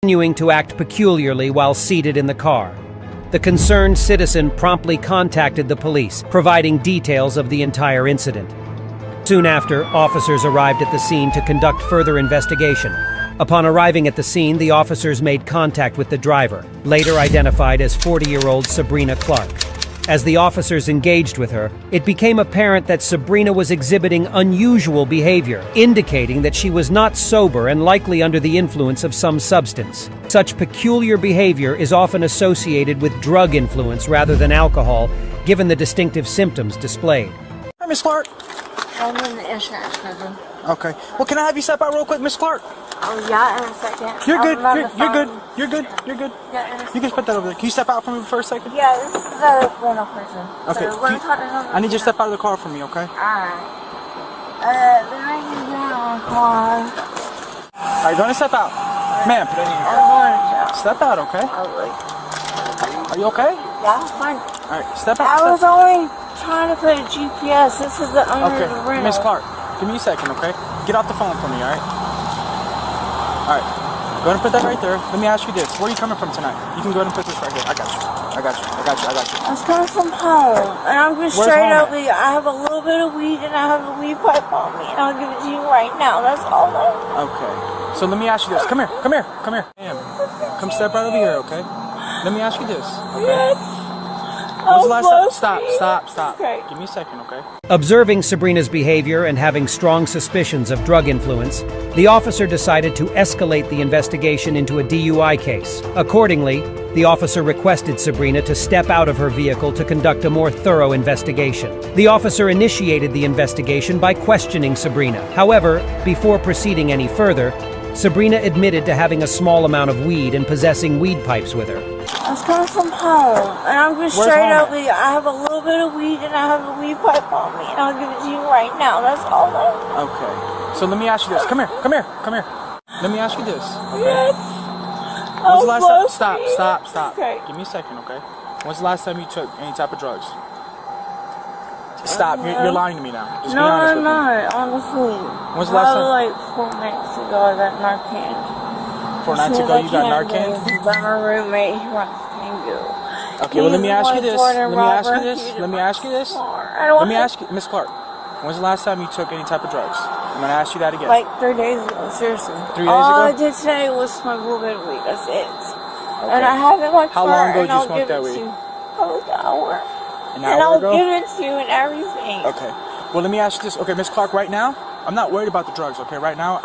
continuing to act peculiarly while seated in the car. The concerned citizen promptly contacted the police, providing details of the entire incident. Soon after, officers arrived at the scene to conduct further investigation. Upon arriving at the scene, the officers made contact with the driver, later identified as 40-year-old Sabrina Clark. As the officers engaged with her, it became apparent that Sabrina was exhibiting unusual behavior, indicating that she was not sober and likely under the influence of some substance. Such peculiar behavior is often associated with drug influence rather than alcohol, given the distinctive symptoms displayed. Hi, Miss Clark. I'm in the insurance program. Okay. Well, can I have you step out real quick, Miss Clark? Oh, yeah, in a second. You're good. You're good. You're good. You're good. Yeah, you can put that over there. Can you step out for me for a second? Yeah, this is the rental person. Okay. So I need you to step out of the car for me, okay? Alright. Then I can get on the car. Alright, go ahead and step out. Ma'am. I'm going to jail. Step out, okay? Are you okay? Yeah, I'm fine. Alright, step out. I was only trying to put a GPS. This is the owner of the rental. Miss Clark, give me a second, okay? Get off the phone for me, alright? Alright, go ahead and put that right there. Let me ask you this. Where are you coming from tonight? You can go ahead and put this right here. I got you. I got you. I got you. I got you. I was coming from home, and I'm just straight up with you. I have a little bit of weed, and I have a weed pipe on me, and I'll give it to you right now. That's all I need. Okay. So let me ask you this. Come here. Come here. Come here. Ma'am, come step right over here, okay? Let me ask you this. Okay? Yes. When's the last time? Stop. Okay. Give me a second, okay? Observing Sabrina's behavior and having strong suspicions of drug influence, the officer decided to escalate the investigation into a DUI case. Accordingly, the officer requested Sabrina to step out of her vehicle to conduct a more thorough investigation. The officer initiated the investigation by questioning Sabrina. However, before proceeding any further, Sabrina admitted to having a small amount of weed and possessing weed pipes with her. I was coming from home, and I'm just straight up with you. I have a little bit of weed, and I have a weed pipe on me, and I'll give it to you right now. That's all I need. Okay. So let me ask you this. Come here. Come here. Come here. Let me ask you this. Okay? Yes. When's the last time? Stop. Okay. Give me a second, okay? When's the last time you took any type of drugs? Stop. You're lying to me now. Just be honest with me. No, I'm not. Honestly. When's the last time? Like 4 nights ago, I got Narcan. 4 nights ago, you got Narcan? By my roommate, he wants Tango. Okay, well, let me ask you this. Let me ask you this. Let me ask you this. Let me ask you, Miss Clark. When's the last time you took any type of drugs? I'm gonna ask you that again. Like 3 days ago, seriously. 3 days ago? All I did today was smoke a little bit of weed. That's it. Okay. And I have it in my car. How long ago did you I'll smoke give that it weed? to you. Oh, an hour. An and hour I'll ago? give it to you and everything. Okay. Well, let me ask you this. Okay, Miss Clark, right now, I'm not worried about the drugs, okay? Right now,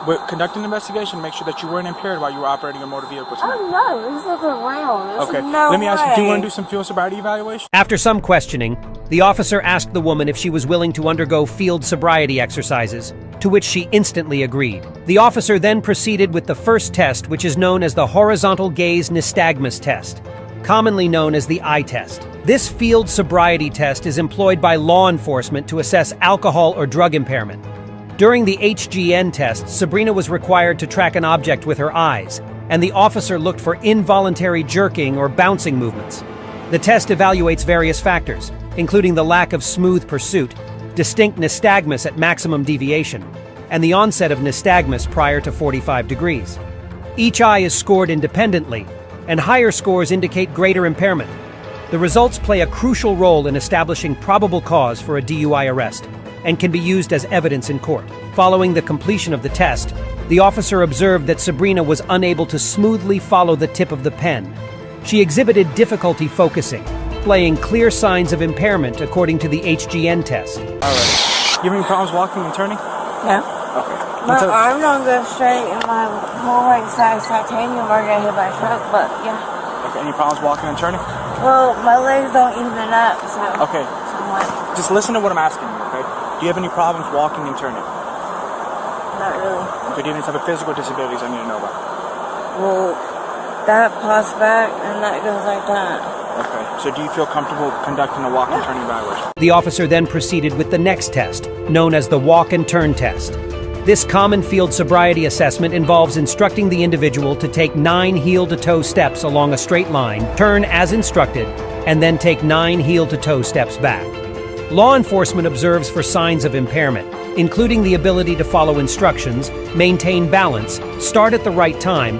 we're conducting an investigation to make sure that you weren't impaired while you were operating your motor vehicle tonight. Oh, no. There's nothing wrong. Okay. No Let me ask you, do you want to way. do some field sobriety evaluation? After some questioning, the officer asked the woman if she was willing to undergo field sobriety exercises, to which she instantly agreed. The officer then proceeded with the first test, which is known as the horizontal gaze nystagmus test, commonly known as the eye test. This field sobriety test is employed by law enforcement to assess alcohol or drug impairment. During the HGN test, Sabrina was required to track an object with her eyes, and the officer looked for involuntary jerking or bouncing movements. The test evaluates various factors, including the lack of smooth pursuit, distinct nystagmus at maximum deviation, and the onset of nystagmus prior to 45 degrees. Each eye is scored independently, and higher scores indicate greater impairment. The results play a crucial role in establishing probable cause for a DUI arrest, and can be used as evidence in court. Following the completion of the test, the officer observed that Sabrina was unable to smoothly follow the tip of the pen. She exhibited difficulty focusing, displaying clear signs of impairment according to the HGN test. All right. You have any problems walking and turning? Yeah. Okay. My arm don't go straight, and my whole right side is titanium. I got hit by a truck, but yeah. Okay. Any problems walking and turning? Well, my legs don't even up, so. Okay. Somewhat. Just listen to what I'm asking you, okay? Do you have any problems walking and turning? Not really. Okay, do you have any type of physical disabilities I need to know about? Well, that pops back, and that goes like that. Okay, so do you feel comfortable conducting a walk and turning evaluation? The officer then proceeded with the next test, known as the walk and turn test. This common field sobriety assessment involves instructing the individual to take 9 heel-to-toe steps along a straight line, turn as instructed, and then take 9 heel-to-toe steps back. Law enforcement observes for signs of impairment, including the ability to follow instructions, maintain balance, start at the right time,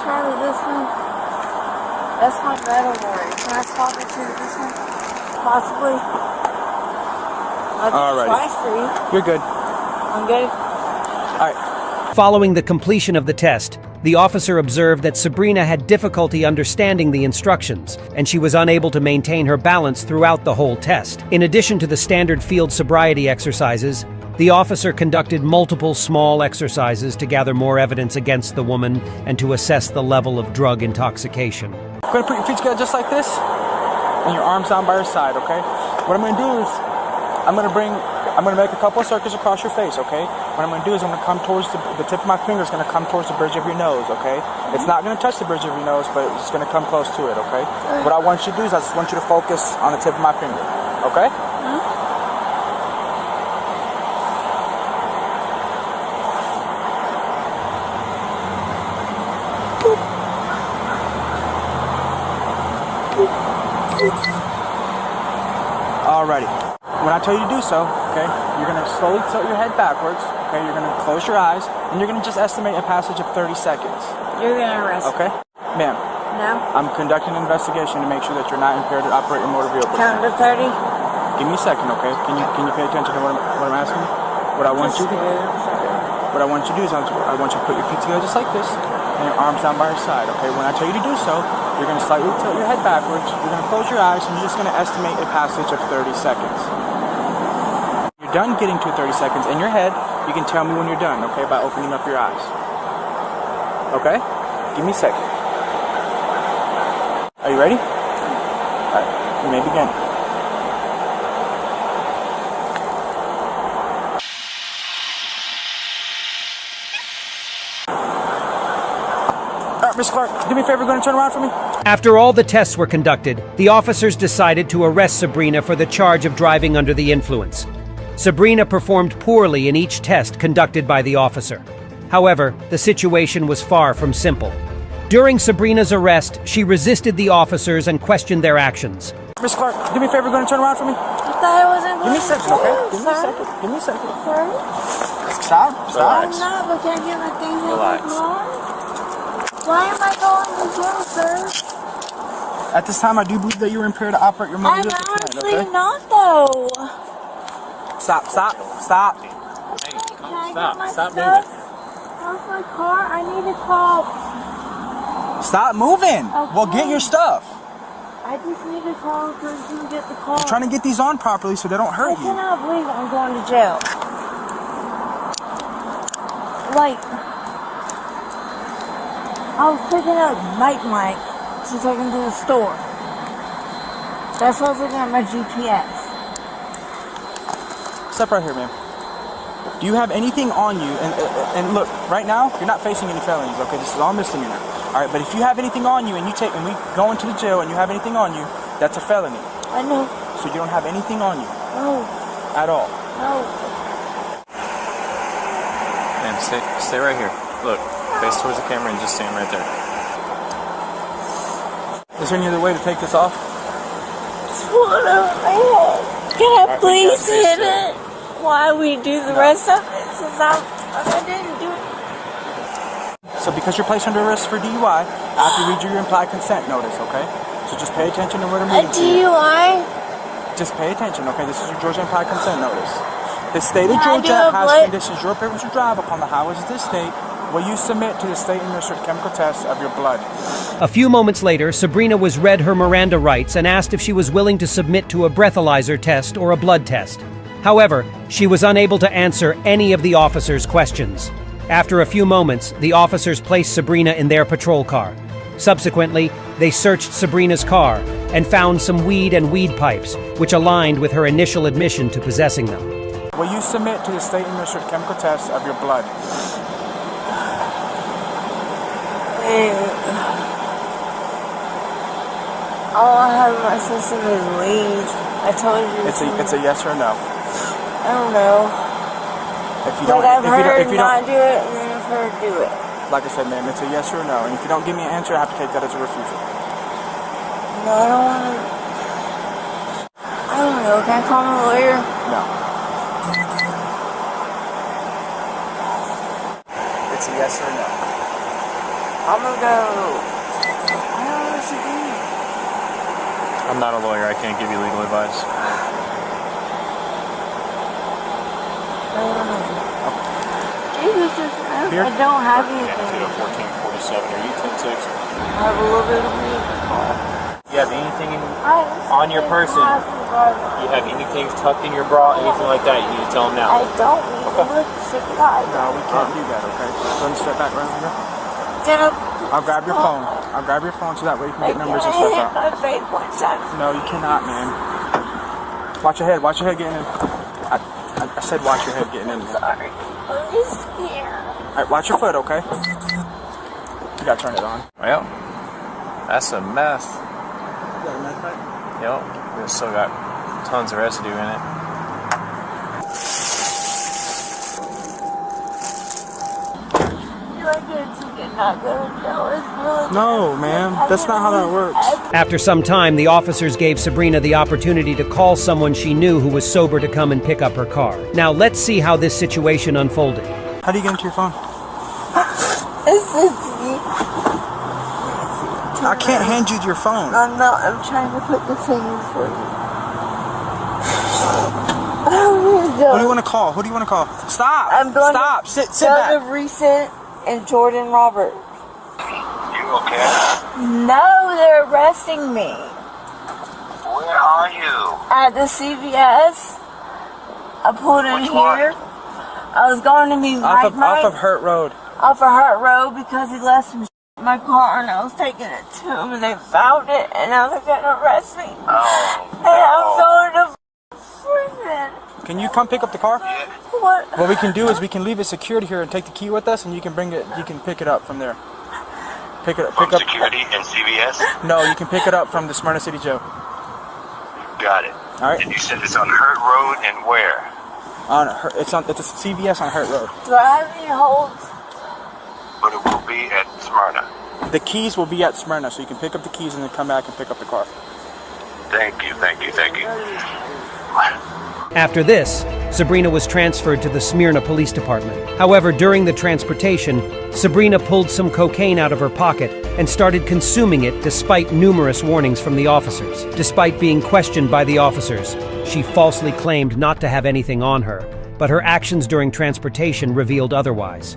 Charlie, this one. That's my metal word. Can I swap it to this one? Possibly. I'll do it twice for you. You're good. I'm good. Alright. Following the completion of the test, the officer observed that Sabrina had difficulty understanding the instructions, and she was unable to maintain her balance throughout the whole test. In addition to the standard field sobriety exercises, the officer conducted multiple small exercises to gather more evidence against the woman and to assess the level of drug intoxication. Go ahead and put your feet together just like this, and your arms down by your side, okay? What I'm gonna do is, I'm gonna make a couple of circles across your face, okay? What I'm gonna do is I'm gonna come towards the tip of my finger is gonna come towards the bridge of your nose, okay? It's not gonna touch the bridge of your nose, but it's just gonna come close to it, okay? What I want you to do is I just want you to focus on the tip of my finger, okay? Alrighty. When I tell you to do so, okay, you're going to slowly tilt your head backwards, okay, you're going to close your eyes, and you're going to just estimate a passage of 30 seconds. You're going to arrest me. Okay? Ma'am. No? I'm conducting an investigation to make sure that you're not impaired to operate your motor vehicle. Count to 30. Give me a second, okay? Can you pay attention to what I'm asking? What I want you to do is I want you to put your feet together just like this, and your arms down by your side, okay? When I tell you to do so, you're going to slightly tilt your head backwards, you're going to close your eyes, and you're just going to estimate a passage of 30 seconds. When you're done getting to 30 seconds in your head, you can tell me when you're done, okay, by opening up your eyes. Okay? Give me a second. Are you ready? Alright, you may begin. Alright, Miss Clark, do me a favor, go and turn around for me. After all the tests were conducted, the officers decided to arrest Sabrina for the charge of driving under the influence. Sabrina performed poorly in each test conducted by the officer. However, the situation was far from simple. During Sabrina's arrest, she resisted the officers and questioned their actions. Miss Clark, do me a favor, go and turn around for me. I thought I wasn't Give me a second, okay? Give me a second. Give me a second. Stop. I'm not, but can I get my things in my car? Why am I going to jail, sir? At this time, I do believe that you were impaired to operate your motor vehicle tonight, honestly okay? not, though. Stop. Can I get my Stop stuff off my car? I need to call. Stop moving. Okay. Well, get your stuff. I just need to call so you can get the car. I'm trying to get these on properly so they don't hurt I you. cannot believe I'm going to jail. Like, I was picking up Mike to take him to the store. That's why I was looking at my GPS. Step right here, ma'am. Do you have anything on you? And look, right now, you're not facing any felonies, okay? This is all misdemeanor. All right, but if you have anything on you and we go into the jail and you have anything on you, that's a felony. I know. So you don't have anything on you. No. At all. No. Man, stay right here. Look, face towards the camera and just stand right there. Is there any other way to take this off? Just one over my head. Can I please hit it while we do the rest of it? Since I didn't do it. So because you're placed under arrest for DUI, I have to read you your implied consent notice, okay? So just pay attention to what I'm A reading to you. DUI? Just pay attention, okay? This is your Georgia implied consent notice. The state of Can I do Georgia a has what? conditions your privilege to drive upon the highways of this state. Will you submit to the state administered chemical test of your blood? A few moments later, Sabrina was read her Miranda rights and asked if she was willing to submit to a breathalyzer test or a blood test. However, she was unable to answer any of the officers' questions. After a few moments, the officers placed Sabrina in their patrol car. Subsequently, they searched Sabrina's car and found some weed and weed pipes, which aligned with her initial admission to possessing them. Will you submit to the state administered chemical test of your blood? All I have in my system is weed. I told you. It's a yes or no. I don't know. If you Like don't, I've heard if you not don't, do it, and then I've heard do it. like I said, ma'am, it's a yes or no. And if you don't give me an answer, I have to take that as a refusal. No, I don't want to. I don't know. Can I call my lawyer? No. It's a yes or no. I'm gonna go. I don't know what to do. I'm not a lawyer. I can't give you legal advice. I don't have anything. 1447. Are you 10-6? I have a little bit of weed. You have anything on your person? You have anything tucked in your bra, anything like that? You need to tell them now. I don't need to look sick guy. No, we can't do that, okay? Let me step back right here. I'll grab your phone. I'll grab your phone so that way you can get numbers and stuff out. My face one time. No, you cannot, man. Watch your head. Watch your head getting in. I said watch your head getting in. Sorry. I'm just scared. Alright, watch your foot, okay? You gotta turn it on. Well, that's a meth. You got a meth pipe? Yep. We still got tons of residue in it. No, ma'am. That's not how that works. After some time, the officers gave Sabrina the opportunity to call someone she knew who was sober to come and pick up her car. Now, let's see how this situation unfolded. How do you get into your phone? I can't hand you your phone. I'm not. I'm trying to put the thing in for you. Who do you want to call? Who do you want to call? Stop! I'm going Stop! to Sit back. Doug Recent and Jordan Robert. You okay? No, they're arresting me. Where are you? At the CVS. I pulled in Which one? here. I was going to meet Off of Hurt Road. off of Hart Road because he left some in my car and I was taking it to him and they found it and now they're gonna arrest me. Oh, And I'm going to prison. Can you come pick up the car? What? What we can do is we can leave it secured here and take the key with us, and you can bring it. You can pick it up from there. Pick up. security and CVS? No, you can pick it up from the Smyrna City Jail. Got it. All right. And you said it's on Hurt Road and where? It's a CVS on Hurt Road. Do I have any holds? But it will be at Smyrna. The keys will be at Smyrna, so you can pick up the keys and then come back and pick up the car. Thank you. After this, Sabrina was transferred to the Smyrna Police Department. However, during the transportation, Sabrina pulled some cocaine out of her pocket and started consuming it despite numerous warnings from the officers. Despite being questioned by the officers, she falsely claimed not to have anything on her, but her actions during transportation revealed otherwise.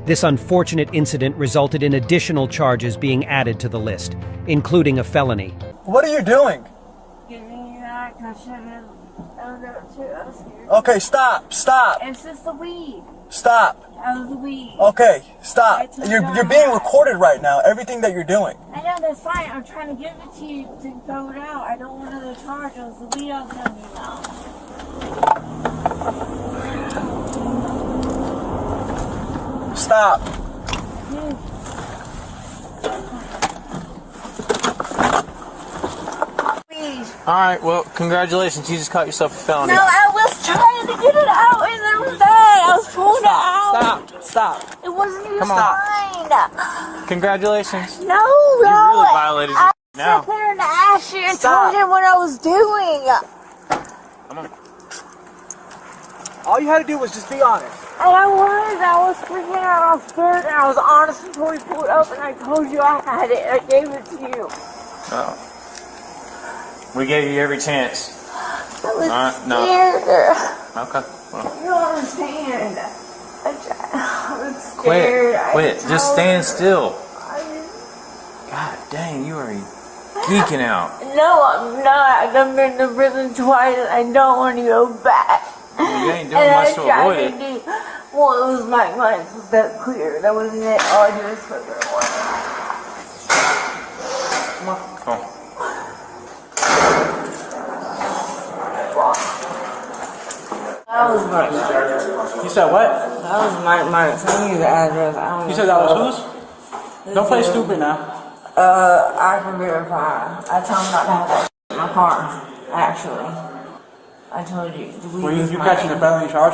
This unfortunate incident resulted in additional charges being added to the list, including a felony. What are you doing? Give me that. I should have. I was scared. Okay, stop. It's just the weed. Stop. That was the weed. Okay, stop. You're being recorded right now, everything that you're doing. I know, that's fine. I'm trying to give it to you to throw it out. I don't want another charge. It was the weed I was telling you about. Stop. Please. Alright, well, congratulations. You just caught yourself a felony. No, I was trying to get it out and there was that. I was pulling it out. Stop. It wasn't even Come on. mine. Congratulations. No, You really violated I it now. sat there and asked you and told him what I was doing. Come on. All you had to do was just be honest. And I was freaking out. I was scared and I was honest until he pulled it up and I told you I had it. I gave it to you. Oh. We gave you every chance. I was No. scared. Okay. Well, You don't understand. I was scared. quit. Just stand still. I just, God dang, you are geeking out. no, I'm not. I've been to prison twice and I don't want to go back. You ain't doing And much I to tried avoid it. well, it was my mind was that clear. That wasn't it. All I did was put it away. Come on. Come on. That was Mike. You said what? That was Mike. Send me the address. I don't You said that was whose? Don't play stupid now. I can verify. I told him not to have that in my car. Actually, I told you. Were you catching a felony charge?